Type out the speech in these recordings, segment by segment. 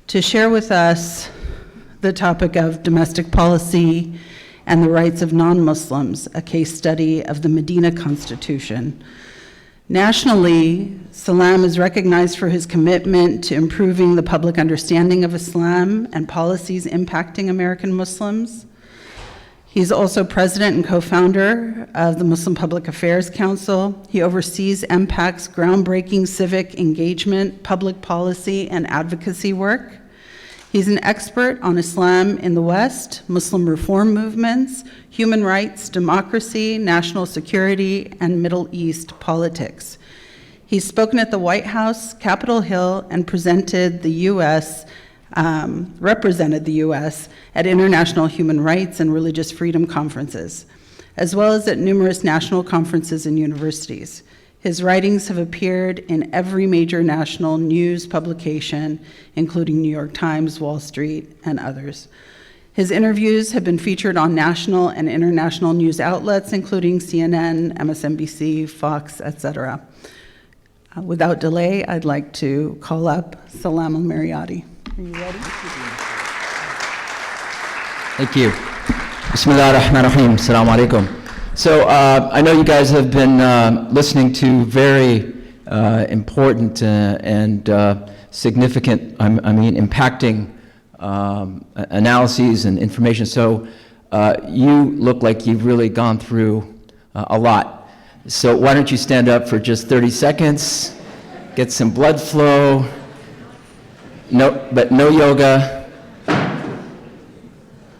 to share with us the topic of domestic policy and the rights of non-Muslims, a case study of the Medina Constitution. Nationally, Salam is recognized for his commitment to improving the public understanding of Islam and policies impacting American Muslims. He's also president and co-founder of the Muslim Public Affairs Council. He oversees MPAC's groundbreaking civic engagement, public policy, and advocacy work. He's an expert on Islam in the West, Muslim reform movements, human rights, democracy, national security, and Middle East politics. He's spoken at the White House, Capitol Hill, and represented the U.S. at international human rights and religious freedom conferences, as well as at numerous national conferences and universities. His writings have appeared in every major national news publication, including New York Times, Wall Street, and others. His interviews have been featured on national and international news outlets, including CNN, MSNBC, Fox, etc. Without delay, I'd like to call up Salam Al-Marayati. Are you ready? Thank you. Bismillah ar-Rahman ar-Rahim. Assalamu alaikum. So I know you guys have been listening to very important and significant, impacting analyses and information. So you look like you've really gone through a lot. So why don't you stand up for just 30 seconds, get some blood flow, but no yoga.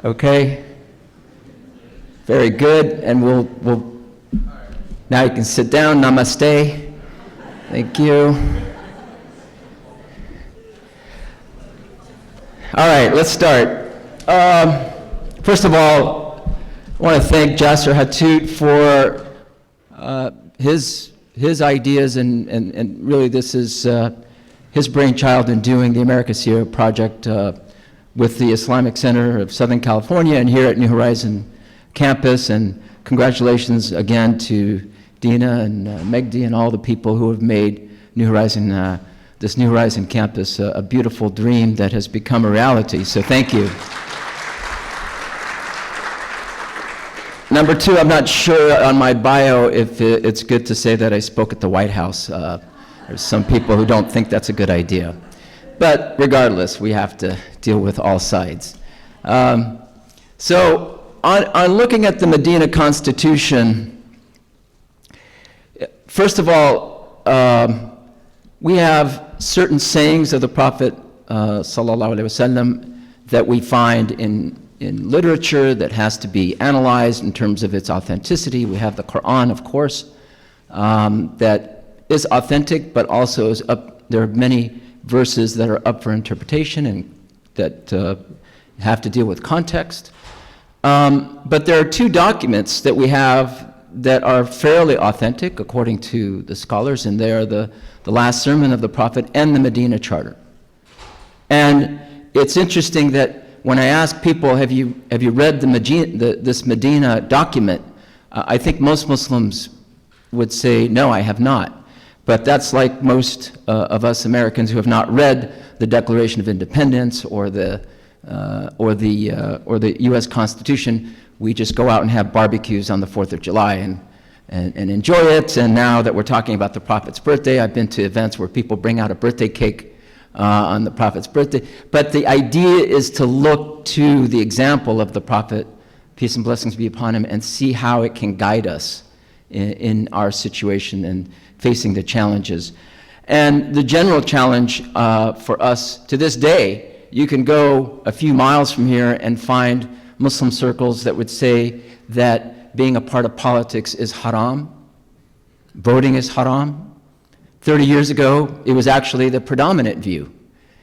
Okay. Very good, and we'll now you can sit down. Namaste. Thank you. All right, let's start. First of all, I want to thank Jasser Hattout for his ideas, and really this is his brainchild in doing the American Seerah Project with the Islamic Center of Southern California and here at New Horizon campus, and congratulations again to Dina and Megdi and all the people who have made New Horizon, this New Horizon campus a beautiful dream that has become a reality, so thank you. Number two, I'm not sure on my bio if it's good to say that I spoke at the White House. There's some people who don't think that's a good idea. But regardless, we have to deal with all sides. So on looking at the Medina Constitution, first of all, we have certain sayings of the Prophet sallallahu alaihi wasallam that we find in literature that has to be analyzed in terms of its authenticity. We have the Quran, of course, that is authentic, but also is up. There are many verses that are up for interpretation and that have to deal with context. But there are two documents that we have that are fairly authentic, according to the scholars, and they are the last sermon of the Prophet and the Medina Charter. And it's interesting that when I ask people, have you read this Medina document, I think most Muslims would say, no, I have not. But that's like most of us Americans who have not read the Declaration of Independence or the U.S. Constitution. We just go out and have barbecues on the 4th of July and enjoy it. And now that we're talking about the Prophet's birthday, I've been to events where people bring out a birthday cake on the Prophet's birthday. But the idea is to look to the example of the Prophet, peace and blessings be upon him, and see how it can guide us in our situation and facing the challenges. And the general challenge for us to this day, you can go a few miles from here and find Muslim circles that would say that being a part of politics is haram, voting is haram. 30 years ago, it was actually the predominant view.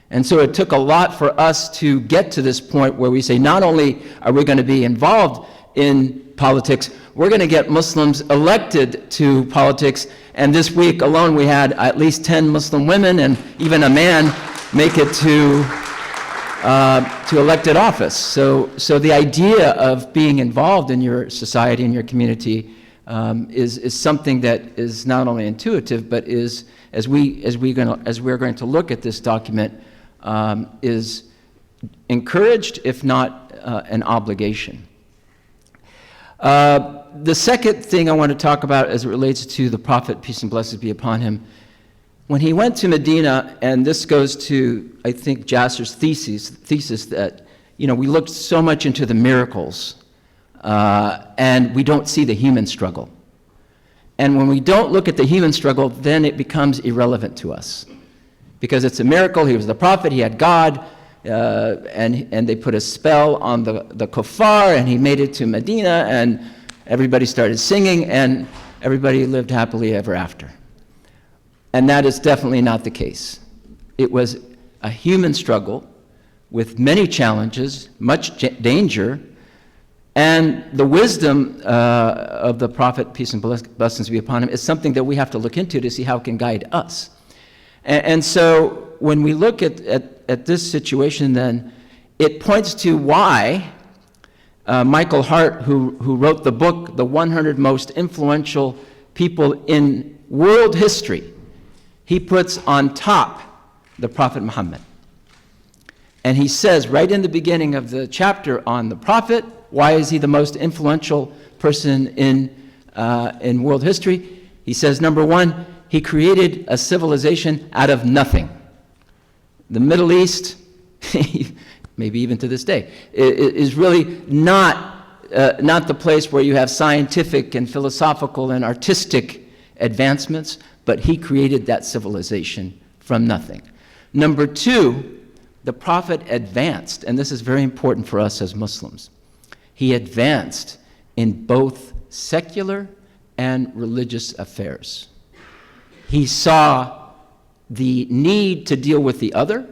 And so it took a lot for us to get to this point where we say, not only are we going to be involved in politics, we're going to get Muslims elected to politics. And this week alone, we had at least 10 Muslim women and even a man make it to elected office. So the idea of being involved in your society and your community is something that is not only intuitive, but is, as we're going to look at this document, is encouraged, if not an obligation. The second thing I want to talk about as it relates to the Prophet, peace and blessings be upon him, when he went to Medina, and this goes to, I think, Jasser's thesis that, we looked so much into the miracles, and we don't see the human struggle. And when we don't look at the human struggle, then it becomes irrelevant to us. Because it's a miracle, he was the prophet, he had God, and they put a spell on the kuffar, and he made it to Medina, and everybody started singing, and everybody lived happily ever after. And that is definitely not the case. It was a human struggle with many challenges, much danger, and the wisdom of the Prophet, peace and blessings be upon him, is something that we have to look into to see how it can guide us. And so when we look at this situation, then it points to why Michael Hart, who wrote the book, The 100 Most Influential People in World History, he puts on top the Prophet Muhammad. And he says right in the beginning of the chapter on the Prophet, why is he the most influential person in world history? He says, number one, he created a civilization out of nothing. The Middle East, maybe even to this day, is really not the place where you have scientific and philosophical and artistic advancements, but he created that civilization from nothing. Number two, the Prophet advanced, and this is very important for us as Muslims. He advanced in both secular and religious affairs. He saw the need to deal with the other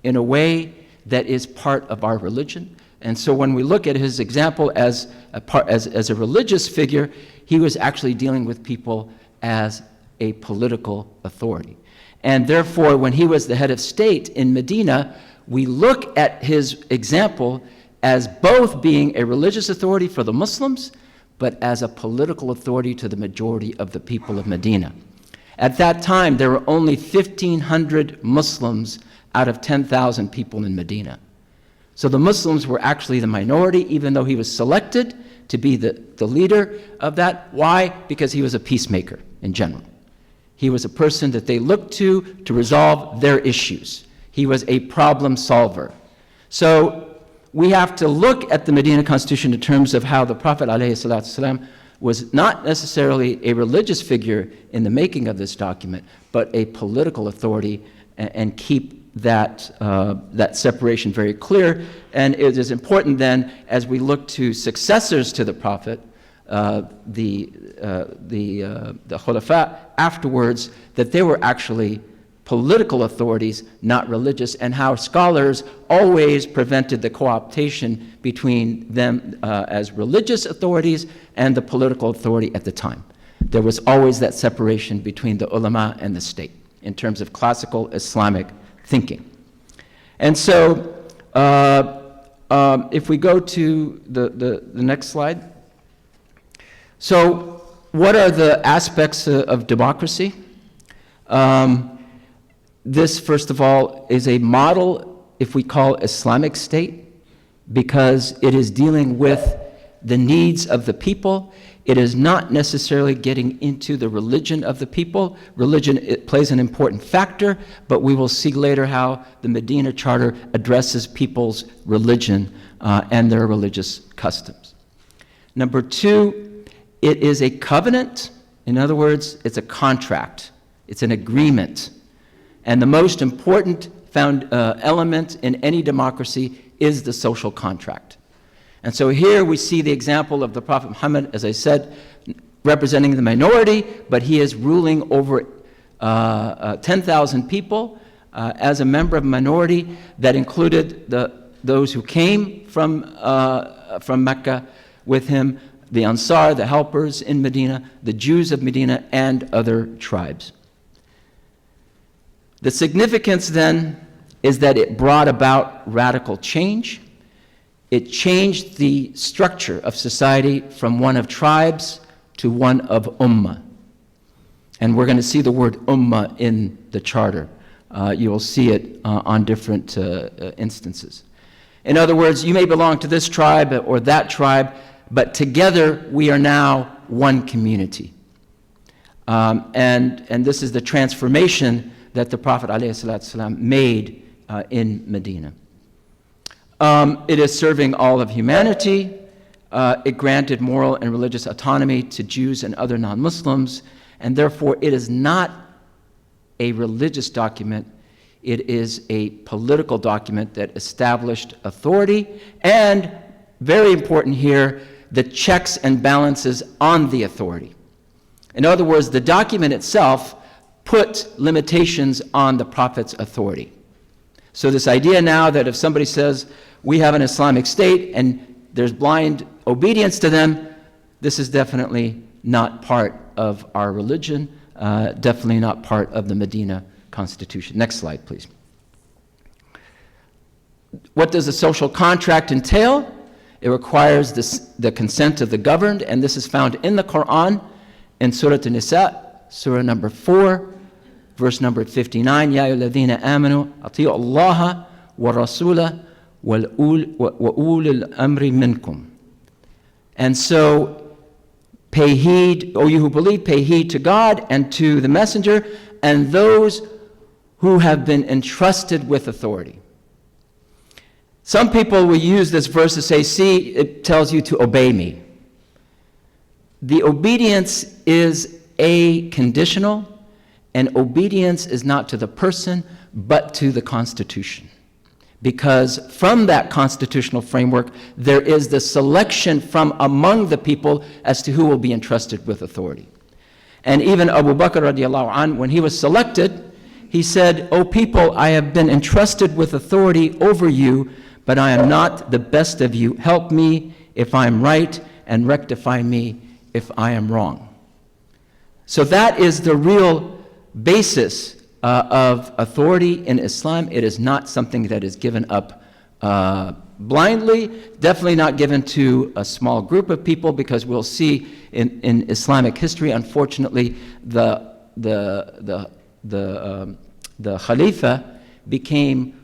in a way that is part of our religion. And so when we look at his example as a religious figure, he was actually dealing with people as a political authority. And therefore, when he was the head of state in Medina, we look at his example as both being a religious authority for the Muslims, but as a political authority to the majority of the people of Medina. At that time, there were only 1,500 Muslims out of 10,000 people in Medina. So the Muslims were actually the minority, even though he was selected to be the leader of that. Why? Because he was a peacemaker in general. He was a person that they looked to resolve their issues. He was a problem solver. So we have to look at the Medina Constitution in terms of how the Prophet ﷺ was not necessarily a religious figure in the making of this document, but a political authority, and keep that separation very clear. And it is important then, as we look to successors to the Prophet, the Khulafa afterwards, that they were actually political authorities, not religious, and how scholars always prevented the co-optation between them as religious authorities and the political authority at the time. There was always that separation between the ulama and the state in terms of classical Islamic thinking. And so if we go to the next slide. So what are the aspects of democracy? This, first of all, is a model, if we call Islamic state, because it is dealing with the needs of the people. It is not necessarily getting into the religion of the people. Religion, it plays an important factor, but we will see later how the Medina Charter addresses people's religion and their religious customs. Number two, it is a covenant. In other words, it's a contract. It's an agreement. And the most important element in any democracy is the social contract. And so here we see the example of the Prophet Muhammad, as I said, representing the minority, but he is ruling over 10,000 people as a member of a minority that included those who came from Mecca with him, the Ansar, the helpers in Medina, the Jews of Medina, and other tribes. The significance then is that it brought about radical change. It changed the structure of society from one of tribes to one of ummah. And we're going to see the word ummah in the charter you will see it on different instances. In other words, you may belong to this tribe or that tribe, but together we are now one community. And this is the transformation that the Prophet ﷺ made in Medina. It is serving all of humanity. It granted moral and religious autonomy to Jews and other non-Muslims, and therefore it is not a religious document. It is a political document that established authority and, very important here, the checks and balances on the authority. In other words, the document itself put limitations on the Prophet's authority. So this idea now that if somebody says, we have an Islamic state and there's blind obedience to them, this is definitely not part of our religion, definitely not part of the Medina Constitution. Next slide, please. What does a social contract entail? It requires the consent of the governed, and this is found in the Quran in Surah An-Nisa, Surah number 4, verse number 59. Ya ayyuhalladhina amanu ati'u Allah wa rasulahu wa ulil amri minkum. And so, pay heed, O you who believe, pay heed to God and to the messenger and those who have been entrusted with authority. Some people will use this verse to say, see, it tells you to obey me. The obedience is conditional, and obedience is not to the person, but to the Constitution. Because from that constitutional framework, there is the selection from among the people as to who will be entrusted with authority. And even Abu Bakr radiallahu anh, when he was selected, he said, O people, I have been entrusted with authority over you, but I am not the best of you. Help me if I am right, and rectify me if I am wrong. So that is the real basis of authority in Islam. It is not something that is given up blindly, definitely not given to a small group of people, because we'll see in Islamic history, unfortunately, the Khalifa became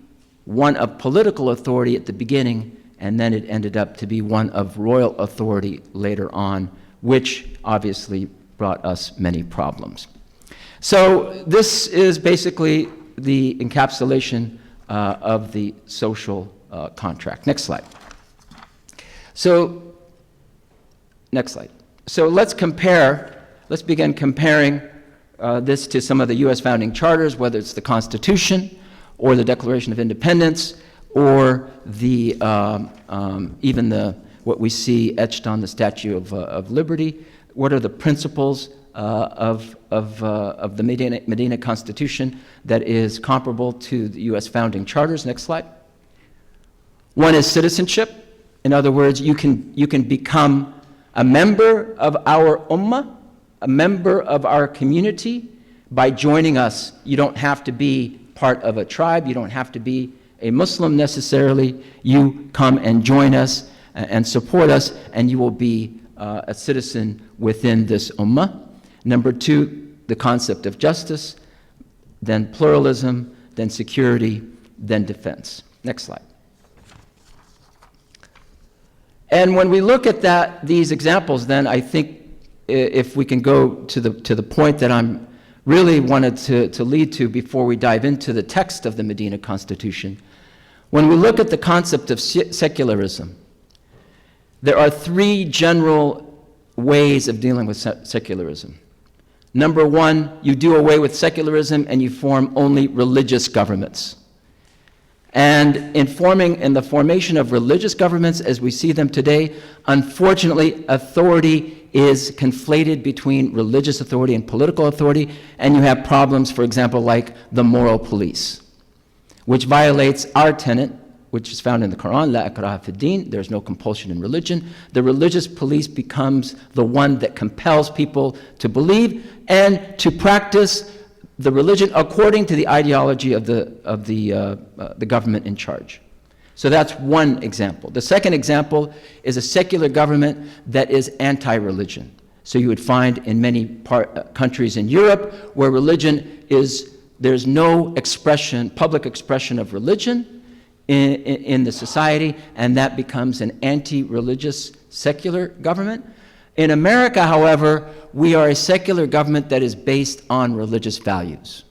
one of political authority at the beginning, and then it ended up to be one of royal authority later on, which obviously brought us many problems. So this is basically the encapsulation of the social contract. Next slide. So, next slide. So let's begin comparing this to some of the U.S. founding charters, whether it's the Constitution or the Declaration of Independence, or the even what we see etched on the Statue of Liberty. What are the principles of the Medina Constitution that is comparable to the U.S. founding charters? Next slide. One is citizenship. In other words, you can become a member of our ummah, a member of our community, by joining us. You don't have to be part of a tribe. You don't have to be a Muslim necessarily. You come and join us and support us, and you will be a citizen within this ummah. Number two, the concept of justice, then pluralism, then security, then defense. Next slide. And when we look at these examples, then I think if we can go to the point that I'm really wanted to lead to before we dive into the text of the Medina Constitution, when we look at the concept of secularism, there are three general ways of dealing with secularism. Number one, you do away with secularism and you form only religious governments. And in the formation of religious governments as we see them today, unfortunately, authority is conflated between religious authority and political authority, and you have problems, for example, like the moral police, which violates our tenet, which is found in the Quran, La ikraha fi din, there's no compulsion in religion. The religious police becomes the one that compels people to believe and to practice the religion according to the ideology of the government in charge. So that's one example. The second example is a secular government that is anti-religion. So you would find in many countries in Europe where religion is there's no expression, public expression of religion in the society, and that becomes an anti-religious secular government. In America, however, we are a secular government that is based on religious values.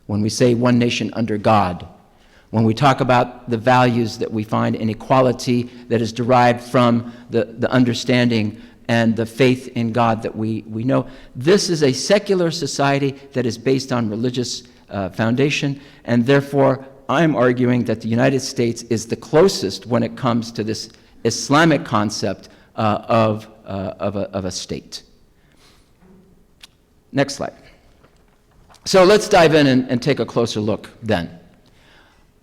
When we say one nation under God, when we talk about the values that we find in equality that is derived from the understanding and the faith in God that we know, this is a secular society that is based on religious foundation, and therefore I'm arguing that the United States is the closest when it comes to this Islamic concept of a state. Next slide. So let's dive in and take a closer look then.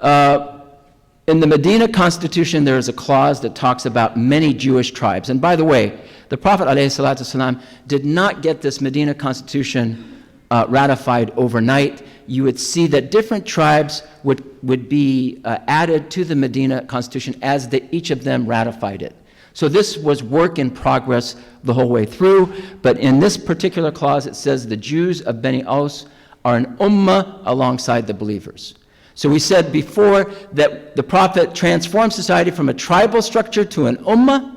In the Medina Constitution, there is a clause that talks about many Jewish tribes. And by the way, the Prophet ﷺ did not get this Medina Constitution ratified overnight. You would see that different tribes would be added to the Medina Constitution as each of them ratified it. So this was work in progress the whole way through, but in this particular clause it says the Jews of Beni Aus are an ummah alongside the believers. So we said before that the Prophet transformed society from a tribal structure to an ummah,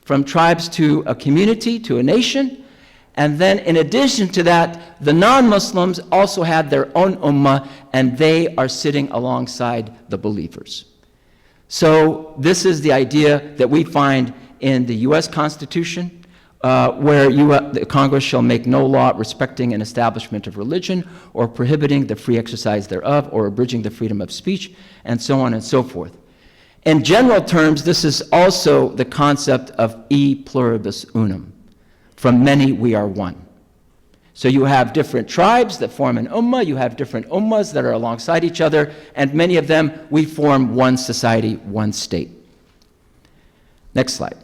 from tribes to a community, to a nation, and then in addition to that, the non-Muslims also had their own ummah, and they are sitting alongside the believers. So this is the idea that we find in the U.S. Constitution, where the Congress shall make no law respecting an establishment of religion or prohibiting the free exercise thereof or abridging the freedom of speech, and so on and so forth. In general terms, this is also the concept of e pluribus unum. From many we are one. So you have different tribes that form an ummah, you have different ummahs that are alongside each other, and many of them, we form one society, one state. Next slide.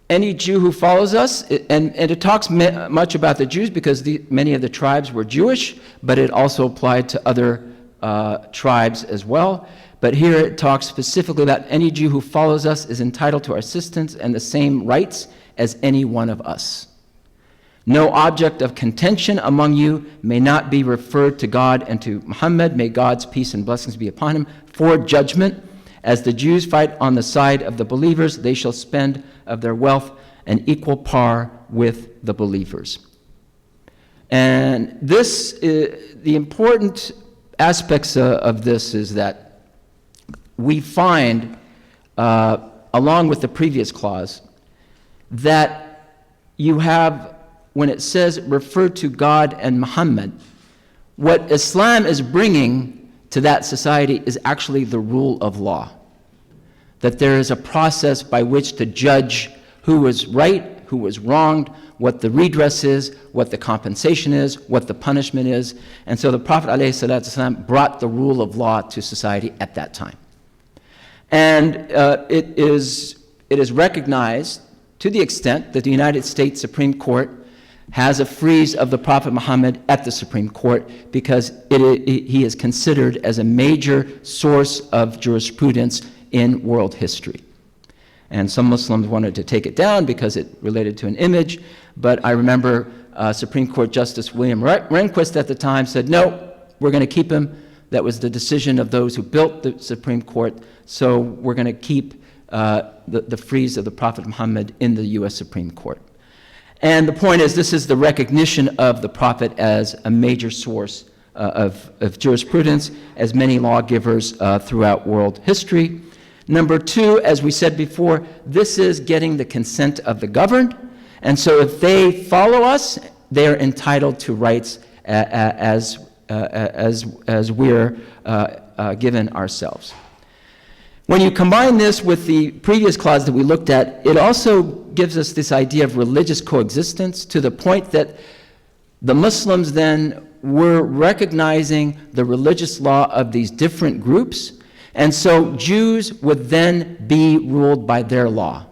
Any Jew who follows us, and it talks much about the Jews because many of the tribes were Jewish, but it also applied to other tribes as well. But here it talks specifically about any Jew who follows us is entitled to our assistance and the same rights as any one of us. No object of contention among you may not be referred to God and to Muhammad. May God's peace and blessings be upon him for judgment. As the Jews fight on the side of the believers, they shall spend of their wealth an equal par with the believers. And this, the important aspects of this is that we find, along with the previous clause, that you have, when it says refer to God and Muhammad, what Islam is bringing to that society is actually the rule of law. That there is a process by which to judge who was right, who was wronged, what the redress is, what the compensation is, what the punishment is. And so the Prophet ﷺ brought the rule of law to society at that time. And it is recognized to the extent that the United States Supreme Court has a freeze of the Prophet Muhammad at the Supreme Court because he is considered as a major source of jurisprudence in world history. And some Muslims wanted to take it down because it related to an image, but I remember Supreme Court Justice William Rehnquist at the time said, no, we're going to keep him. That was the decision of those who built the Supreme Court, so we're going to keep the freeze of the Prophet Muhammad in the U.S. Supreme Court. And the point is, this is the recognition of the Prophet as a major source of jurisprudence, as many lawgivers throughout world history. Number two, as we said before, this is getting the consent of the governed, and so if they follow us, they're entitled to rights as we're given ourselves. When you combine this with the previous clause that we looked at, it also gives us this idea of religious coexistence to the point that the Muslims then were recognizing the religious law of these different groups, and so Jews would then be ruled by their law.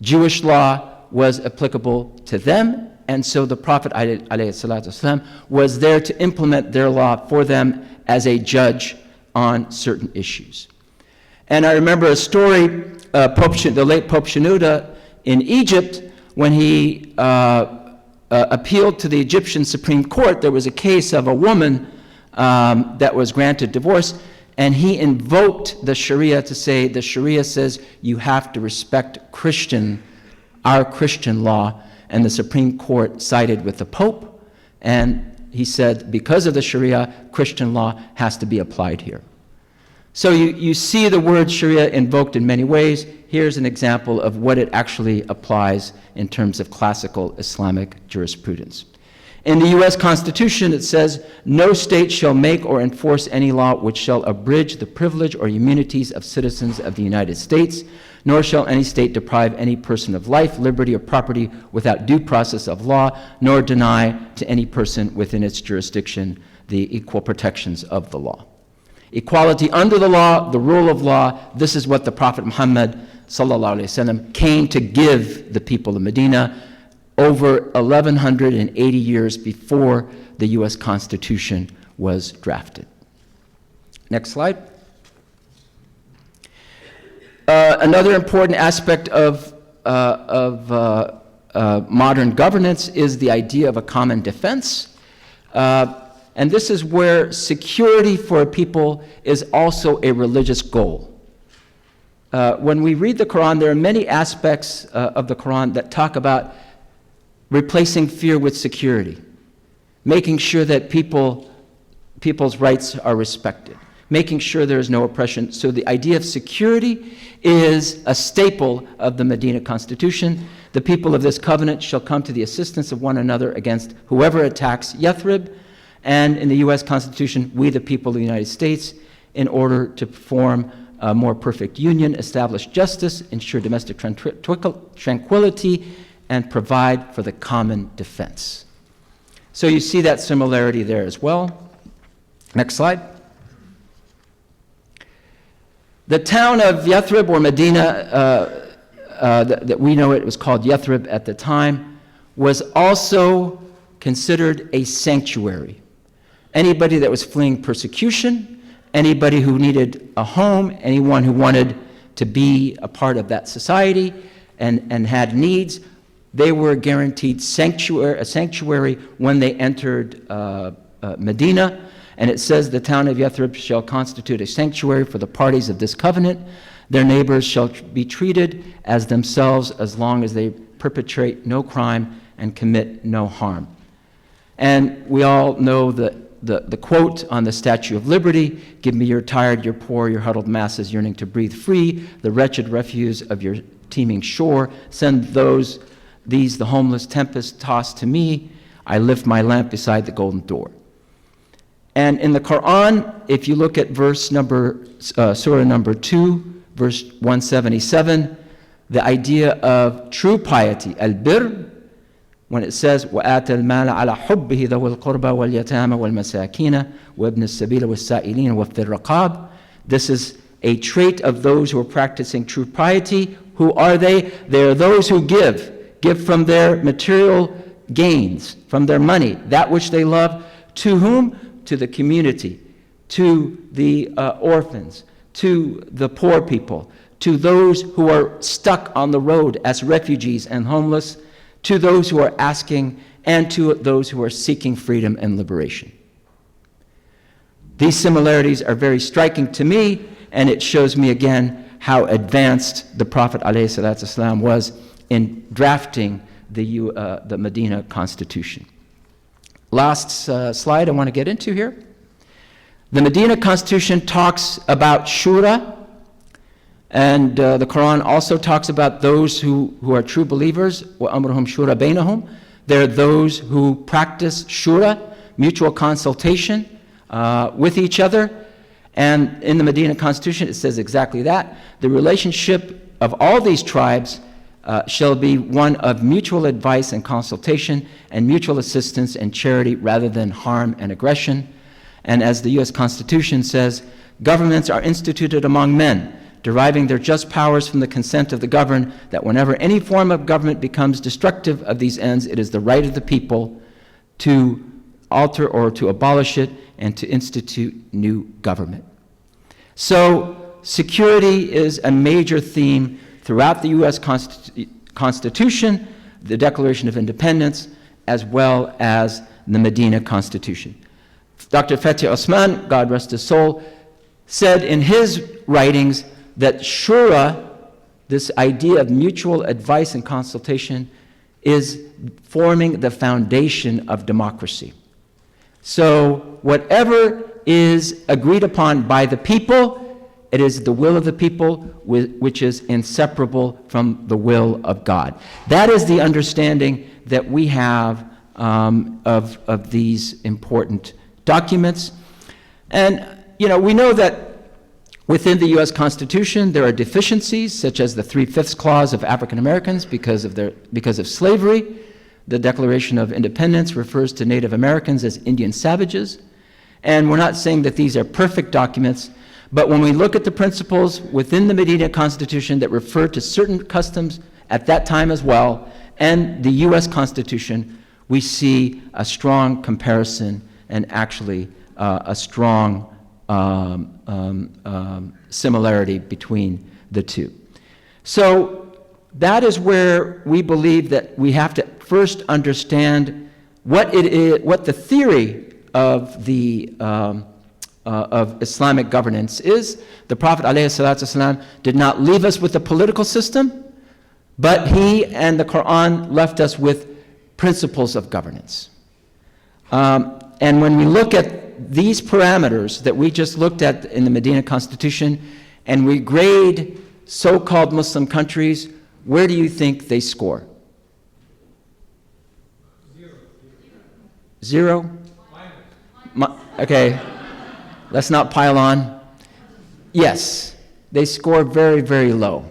Jewish law was applicable to them, and so the Prophet ﷺ was there to implement their law for them as a judge on certain issues. And I remember a story, the late Pope Shenouda in Egypt, when he appealed to the Egyptian Supreme Court. There was a case of a woman that was granted divorce, and he invoked the Sharia to say, the Sharia says you have to respect our Christian law, and the Supreme Court sided with the Pope, and he said, because of the Sharia, Christian law has to be applied here. So you see the word Sharia invoked in many ways. Here's an example of what it actually applies in terms of classical Islamic jurisprudence. In the U.S. Constitution, it says, no state shall make or enforce any law which shall abridge the privilege or immunities of citizens of the United States, nor shall any state deprive any person of life, liberty, or property without due process of law, nor deny to any person within its jurisdiction the equal protections of the law. Equality under the law, the rule of law, this is what the Prophet Muhammad sallallahu alaihi wasallam came to give the people of Medina over 1,180 years before the U.S. Constitution was drafted. Next slide. Another important aspect of modern governance is the idea of a common defense. And this is where security for a people is also a religious goal. When we read the Quran, there are many aspects of the Quran that talk about replacing fear with security, making sure that people's rights are respected, making sure there is no oppression. So the idea of security is a staple of the Medina Constitution. The people of this covenant shall come to the assistance of one another against whoever attacks Yathrib. And in the U.S. Constitution, we, the people of the United States, in order to form a more perfect union, establish justice, ensure domestic tranquility, and provide for the common defense. So you see that similarity there as well. Next slide. The town of Yathrib, or Medina, that we know it was called Yathrib at the time, was also considered a sanctuary. Anybody that was fleeing persecution, anybody who needed a home, anyone who wanted to be a part of that society and had needs, they were guaranteed a sanctuary when they entered Medina. And it says the town of Yathrib shall constitute a sanctuary for the parties of this covenant. Their neighbors shall be treated as themselves as long as they perpetrate no crime and commit no harm. And we all know the quote on the Statue of Liberty, give me your tired, your poor, your huddled masses yearning to breathe free, the wretched refuse of your teeming shore. Send these the homeless tempest tossed to me. I lift my lamp beside the golden door. And in the Quran, if you look at surah number 2, verse 177, the idea of true piety, al-birr, when it says, وَآتَ الْمَالَ عَلَى حُبِّهِ ذَوِي الْقُرْبَى وَالْيَتَامَى وَالْمَسَاكِينَ وَابْنِ السَّبِيلِ وَالسَّائِلِينَ وَفِي الرِّقَابِ. This is a trait of those who are practicing true piety. Who are they? They are those who give from their material gains, from their money, that which they love. To whom? To the community, to the orphans, to the poor people, to those who are stuck on the road as refugees and homeless, to those who are asking, and to those who are seeking freedom and liberation. These similarities are very striking to me, and it shows me again how advanced the Prophet ﷺ was in drafting the Medina Constitution. Last slide I want to get into here. The Medina Constitution talks about shura, and the Quran also talks about those who are true believers. وَأَمْرُهُمْ شُورَ بَيْنَهُمْ. They're those who practice shura, mutual consultation with each other. And in the Medina Constitution, it says exactly that. The relationship of all these tribes shall be one of mutual advice and consultation and mutual assistance and charity rather than harm and aggression. And as the U.S. Constitution says, governments are instituted among men, deriving their just powers from the consent of the governed, that whenever any form of government becomes destructive of these ends, it is the right of the people to alter or to abolish it and to institute new government. So security is a major theme throughout the U.S. Constitution, the Declaration of Independence, as well as the Medina Constitution. Dr. Fethi Osman, God rest his soul, said in his writings that Shura, this idea of mutual advice and consultation, is forming the foundation of democracy. So whatever is agreed upon by the people, it is the will of the people which is inseparable from the will of God. That is the understanding that we have of these important documents. And, we know that within the U.S. Constitution, there are deficiencies, such as the 3/5 clause of African Americans because of slavery. The Declaration of Independence refers to Native Americans as Indian savages. And we're not saying that these are perfect documents, but when we look at the principles within the Medina Constitution that refer to certain customs at that time as well, and the U.S. Constitution, we see a strong comparison and actually a strong similarity between the two. So that is where we believe that we have to first understand what it is, what the theory of the of Islamic governance is. The Prophet ﷺ did not leave us with a political system, but he and the Quran left us with principles of governance. And when we look at these parameters that we just looked at in the Medina Constitution, and we grade so-called Muslim countries, where do you think they score? 0? Okay, let's not pile on. Yes, they score very, very low.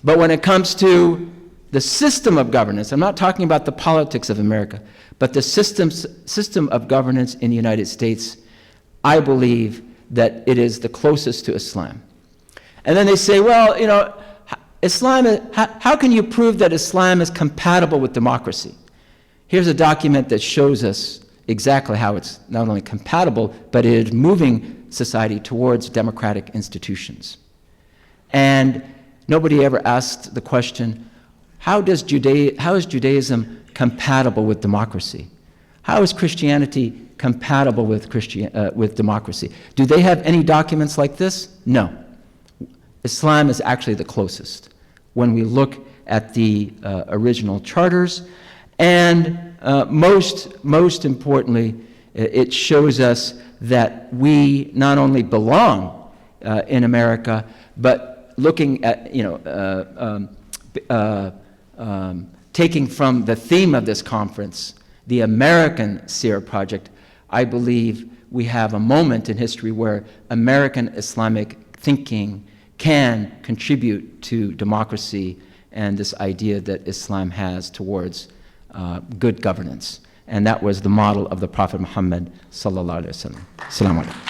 But when it comes to the system of governance, I'm not talking about the politics of America, but the system of governance in the United States, I believe that it is the closest to Islam. And then they say, well, Islam, how can you prove that Islam is compatible with democracy? Here's a document that shows us exactly how it's not only compatible, but it is moving society towards democratic institutions. And nobody ever asked the question, how is Judaism compatible with democracy? How is Christianity compatible with democracy? Do they have any documents like this? No. Islam is actually the closest when we look at the original charters. And most importantly, it shows us that we not only belong in America, but looking at, taking from the theme of this conference, the American Seerah Project, I believe we have a moment in history where American Islamic thinking can contribute to democracy and this idea that Islam has towards good governance. And that was the model of the Prophet Muhammad sallallahu alaihi wasallam. Assalamu alaikum.